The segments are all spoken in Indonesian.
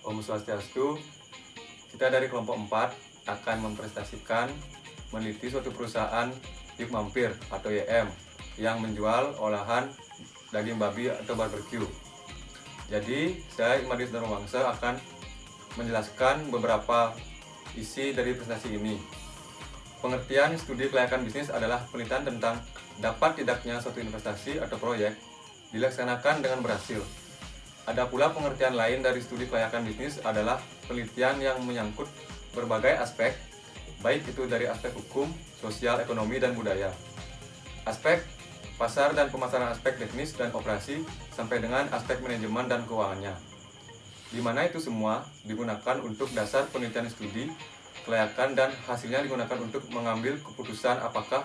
Om Swastiastu. Kita dari kelompok 4 akan mempresentasikan meneliti suatu perusahaan yuk mampir atau YM yang menjual olahan daging babi atau barbecue. Jadi saya Imadi Sudarmawangsa akan menjelaskan beberapa isi dari presentasi ini. Pengertian studi kelayakan bisnis adalah penelitian tentang dapat tidaknya suatu investasi atau proyek dilaksanakan dengan berhasil. Ada pula pengertian lain dari studi kelayakan bisnis adalah penelitian yang menyangkut berbagai aspek, baik itu dari aspek hukum, sosial, ekonomi, dan budaya, aspek pasar dan pemasaran, aspek teknis dan operasi, sampai dengan aspek manajemen dan keuangannya, di mana itu semua digunakan untuk dasar penelitian studi kelayakan dan hasilnya digunakan untuk mengambil keputusan apakah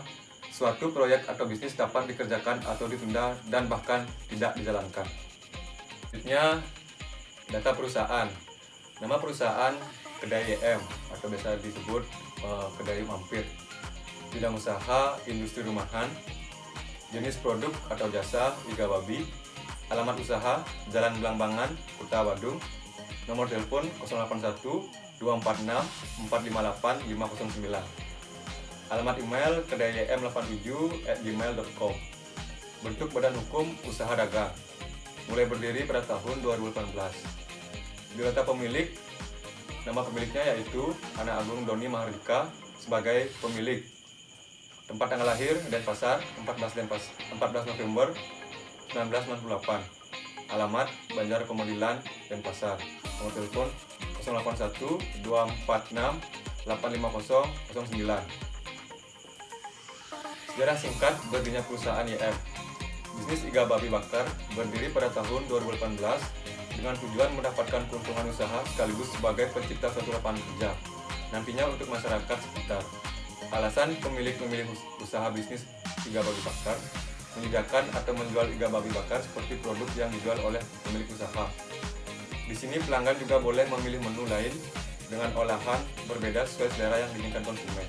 suatu proyek atau bisnis dapat dikerjakan atau ditunda dan bahkan tidak dijalankan. Selanjutnya, data perusahaan. Nama perusahaan kedai YM atau biasa disebut kedai mampir. Bidang usaha industri rumahan. Jenis produk atau jasa iga babi. Alamat usaha Jalan Belambangan, Kota Badung. Nomor telepon 081 246 458 509. Alamat email kedaym87@gmail.com. Bentuk badan hukum usaha dagang. Mulai berdiri pada tahun 2018. Biodata pemilik, nama pemiliknya yaitu Ana Agung Doni Mahardika sebagai pemilik. Tempat tanggal lahir Denpasar 14 November 1998. Alamat Banjar Komodilan, Denpasar. Nomor telepon 081 246 85009. Sejarah singkat berdirinya perusahaan YM. Bisnis iga babi bakar berdiri pada tahun 2018 dengan tujuan mendapatkan keuntungan usaha sekaligus sebagai pencipta suatu lapangan kerja nantinya untuk masyarakat sekitar. Alasan pemilik usaha bisnis iga babi bakar menyediakan atau menjual iga babi bakar seperti produk yang dijual oleh pemilik usaha. Di sini pelanggan juga boleh memilih menu lain dengan olahan berbeda sesuai selera yang diinginkan konsumen.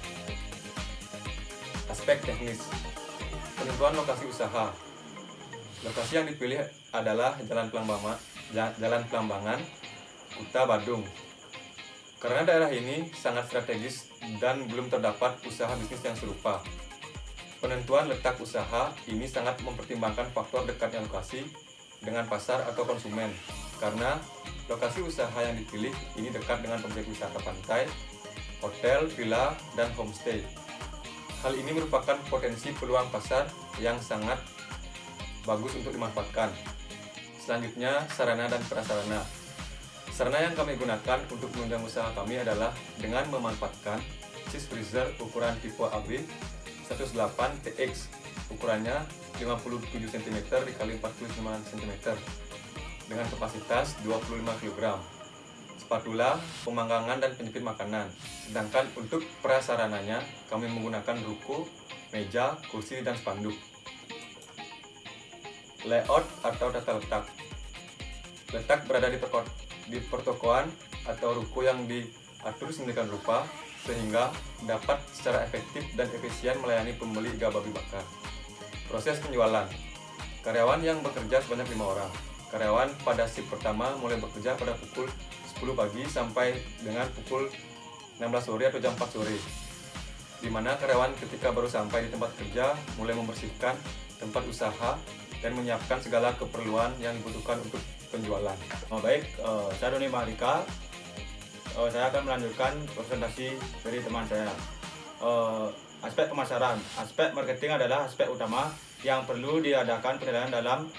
Aspek teknis. Penentuan lokasi usaha. Lokasi yang dipilih adalah Jalan Belambangan, Kota Badung. Karena daerah ini sangat strategis dan belum terdapat usaha bisnis yang serupa. Penentuan letak usaha ini sangat mempertimbangkan faktor dekatnya lokasi dengan pasar atau konsumen. Karena lokasi usaha yang dipilih ini dekat dengan objek wisata pantai, hotel, villa, dan homestay. Hal ini merupakan potensi peluang pasar yang sangat bagus untuk dimanfaatkan. Selanjutnya, sarana dan prasarana. Sarana yang kami gunakan untuk menunjang usaha kami adalah dengan memanfaatkan cheese freezer ukuran tipe AB 18 TX, ukurannya 57 cm x 45 cm dengan kapasitas 25 kg. Spatula, pemanggangan dan penjepit makanan. Sedangkan untuk prasarananya kami menggunakan ruko, meja, kursi, dan spanduk. Layout atau tata letak. Letak berada di pertokoan atau ruko yang diatur sedemikian rupa sehingga dapat secara efektif dan efisien melayani pembeli iga babi bakar. Proses penjualan. Karyawan yang bekerja sebanyak 5 orang. Karyawan pada shift pertama mulai bekerja pada pukul 10 pagi sampai dengan pukul 16 sore atau jam 4 sore. Di mana karyawan ketika baru sampai di tempat kerja mulai membersihkan tempat usaha dan menyiapkan segala keperluan yang dibutuhkan untuk penjualan. Saya Doni Mahardika. Saya akan melanjutkan presentasi dari teman saya. Aspek pemasaran. Aspek marketing adalah aspek utama yang perlu diadakan penilaian dalam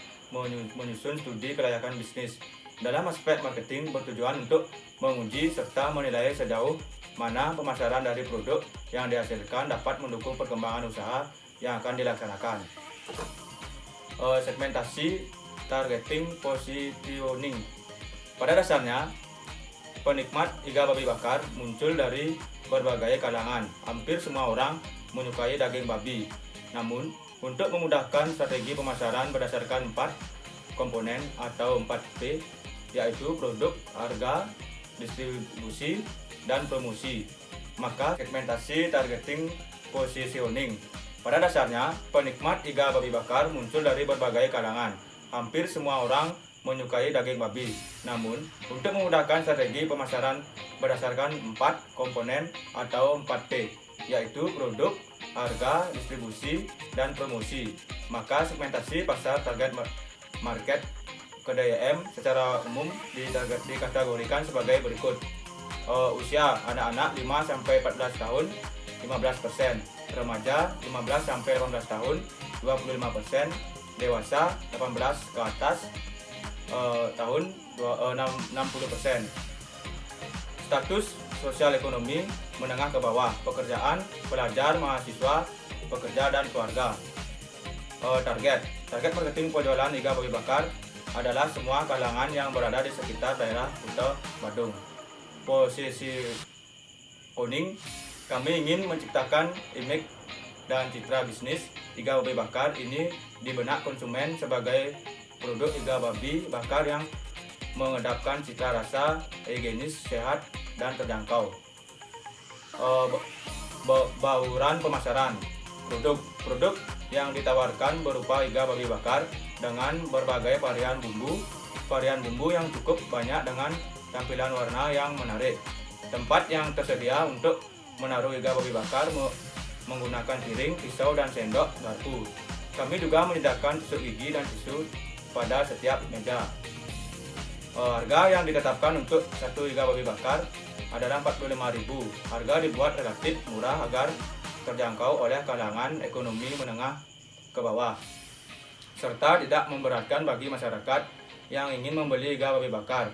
menyusun studi kelayakan bisnis. Dalam aspek marketing bertujuan untuk menguji serta menilai sejauh mana pemasaran dari produk yang dihasilkan dapat mendukung perkembangan usaha yang akan dilaksanakan. Segmentasi, targeting, positioning. Pada dasarnya, penikmat iga babi bakar muncul dari berbagai kalangan. Hampir semua orang menyukai daging babi. Namun, untuk memudahkan strategi pemasaran berdasarkan 4 komponen atau 4P, yaitu produk, harga, distribusi, dan promosi, maka segmentasi, targeting, positioning. Pada dasarnya, penikmat iga babi bakar muncul dari berbagai kalangan. Hampir semua orang menyukai daging babi. Namun, untuk memudahkan strategi pemasaran berdasarkan 4 komponen atau 4P, yaitu produk, harga, distribusi, dan promosi, maka segmentasi pasar target market kedai YM secara umum dikategorikan sebagai berikut. Usia anak-anak 5-14 tahun 15%, remaja 15-18 tahun 25%, dewasa 18 ke atas tahun 60%. Status sosial ekonomi menengah ke bawah, pekerjaan, pelajar, mahasiswa, pekerja, dan keluarga. Target marketing penjualan iga babi bakar adalah semua kalangan yang berada di sekitar daerah Kuta Badung. Posisi owning, kami ingin menciptakan image dan citra bisnis iga babi bakar ini di benak konsumen sebagai produk iga babi bakar yang mengedepankan citra rasa, higienis, sehat, dan terjangkau. Bauran pemasaran, produk yang ditawarkan berupa iga babi bakar dengan berbagai varian bumbu yang cukup banyak dengan tampilan warna yang menarik. Tempat yang tersedia untuk menaruh iga babi bakar menggunakan piring, pisau, dan sendok garpu. Kami juga menyediakan tusuk gigi dan tisu pada setiap meja. Harga yang ditetapkan untuk satu iga babi bakar adalah 45.000. Harga dibuat relatif murah agar terjangkau oleh kalangan ekonomi menengah ke bawah, serta tidak memberatkan bagi masyarakat yang ingin membeli iga babi bakar.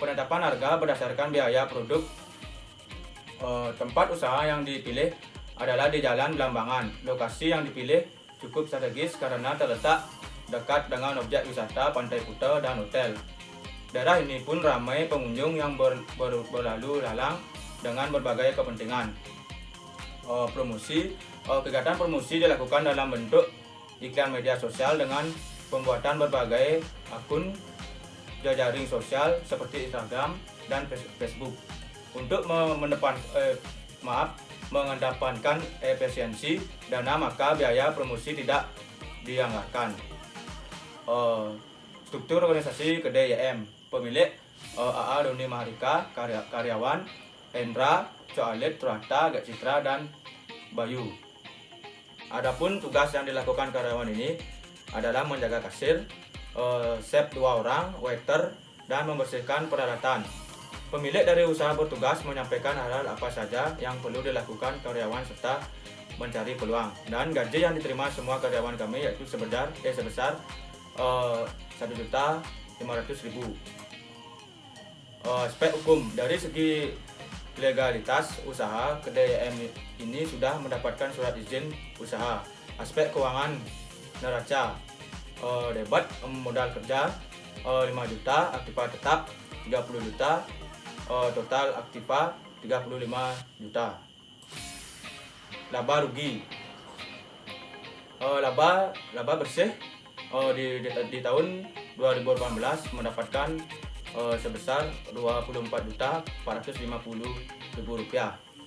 Penetapan harga berdasarkan biaya produk. Tempat usaha yang dipilih adalah di Jalan Belambangan. Lokasi yang dipilih cukup strategis karena terletak dekat dengan objek wisata Pantai Kuta dan hotel. Daerah ini pun ramai pengunjung yang berlalu lalang dengan berbagai kepentingan. Kegiatan promosi dilakukan dalam bentuk iklan media sosial dengan pembuatan berbagai akun jejaring sosial seperti Instagram dan Facebook. Untuk mengedepankan efisiensi dana, maka biaya promosi tidak dianggarkan. Struktur organisasi kedai YM. Pemilik AA Doni Mahardika, karyawan Hendra, Coalit, Turata, Gak Citra, dan Bayu. Adapun tugas yang dilakukan karyawan ini adalah menjaga kasir, chef 2 orang, waiter, dan membersihkan peralatan. Pemilik dari usaha bertugas menyampaikan hal-hal apa saja yang perlu dilakukan karyawan serta mencari peluang. Dan gaji yang diterima semua karyawan kami yaitu sebesar 1.500.000. Aspek hukum, dari segi legalitas usaha, kedai YM ini sudah mendapatkan surat izin usaha. Aspek keuangan neraca, debat modal kerja 5 juta, aktiva tetap 30 juta, total aktiva 35 juta. Laba rugi, laba bersih di tahun 2018 mendapatkan sebesar Rp24.450.000.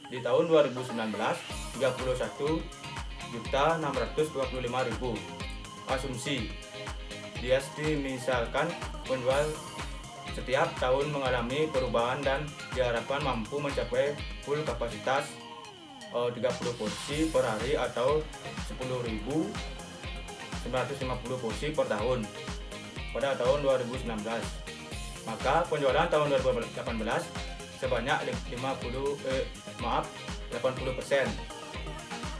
Di tahun 2019 Rp31.625.000. Asumsi, misalkan penjual setiap tahun mengalami perubahan dan diharapkan mampu mencapai full kapasitas 30 porsi per hari atau 10.950 porsi per tahun pada tahun 2019. Maka penjualan tahun 2018 sebanyak 80%.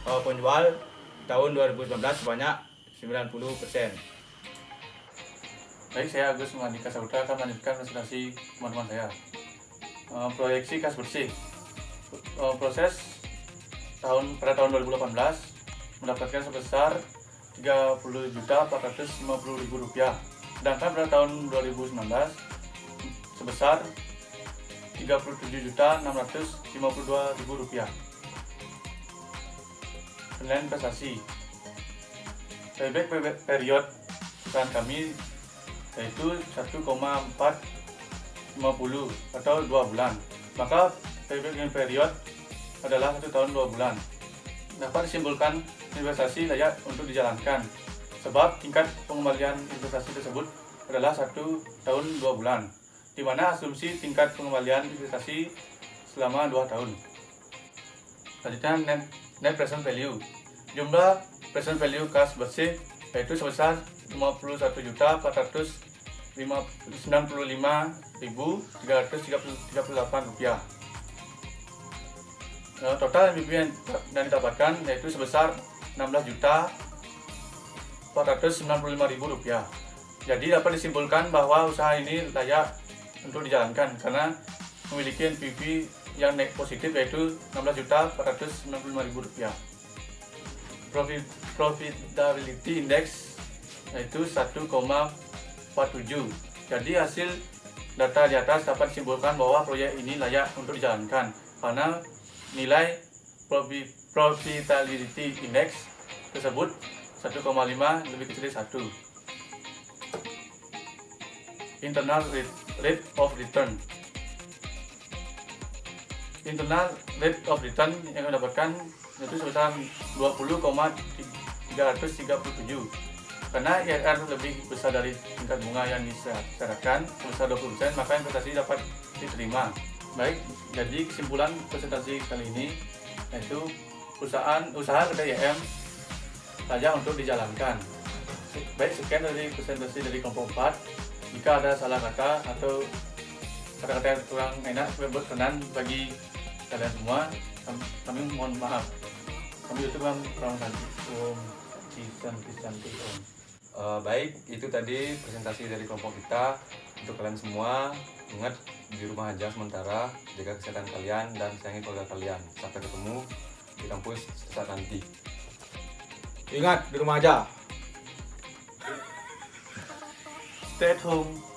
Penjual tahun 2019 sebanyak 90%. Baik, saya Agus Mahardika Saputra akan melanjutkan presentasi teman-teman saya. Proyeksi kas bersih. Proses pada tahun 2018 mendapatkan sebesar Rp30.450.000. Sedangkan pada tahun 2019 sebesar Rp37.652.000. Penilaian investasi. Payback period perusahaan kami yaitu 1,450 atau 2 bulan. Maka payback period adalah 1 tahun 2 bulan. Dapat disimpulkan investasi layak untuk dijalankan sebab tingkat pengembalian investasi tersebut adalah 1 tahun 2 bulan, di mana asumsi tingkat pengembalian investasi selama 2 tahun. Selanjutnya net present value. Jumlah present value kas bersih yaitu sebesar Rp55.395.338. Total NBP yang didapatkan yaitu sebesar Rp16.495.000. Jadi dapat disimpulkan bahwa usaha ini layak untuk dijalankan karena memiliki NPV yang positif yaitu Rp16.495.000. Profitability index yaitu 1,47. Jadi hasil data di atas dapat disimpulkan bahwa proyek ini layak untuk dijalankan karena nilai profitability index tersebut 1,5 lebih kecil dari 1. Internal rate of return. Internal rate of return yang mendapatkan yaitu sebesar 20,337. Karena IRR lebih besar dari tingkat bunga yang disyaratkan sebesar 20%, maka investasi dapat diterima. Baik, jadi kesimpulan presentasi kali ini yaitu usaha kedai YM layak untuk dijalankan. Baik, sekian dari presentasi dari kelompok 4. Jika ada salah kata atau kata-kata yang kurang enak berkenan bagi kalian semua, kami mohon maaf. Kami YouTube kurang cantik. Baik, itu tadi presentasi dari kelompok kita. Untuk kalian semua, ingat di rumah aja sementara, jaga kesehatan kalian dan sayangi keluarga kalian. Sampai ketemu di kampus saat nanti. Ingat, di rumah aja. Stay at home.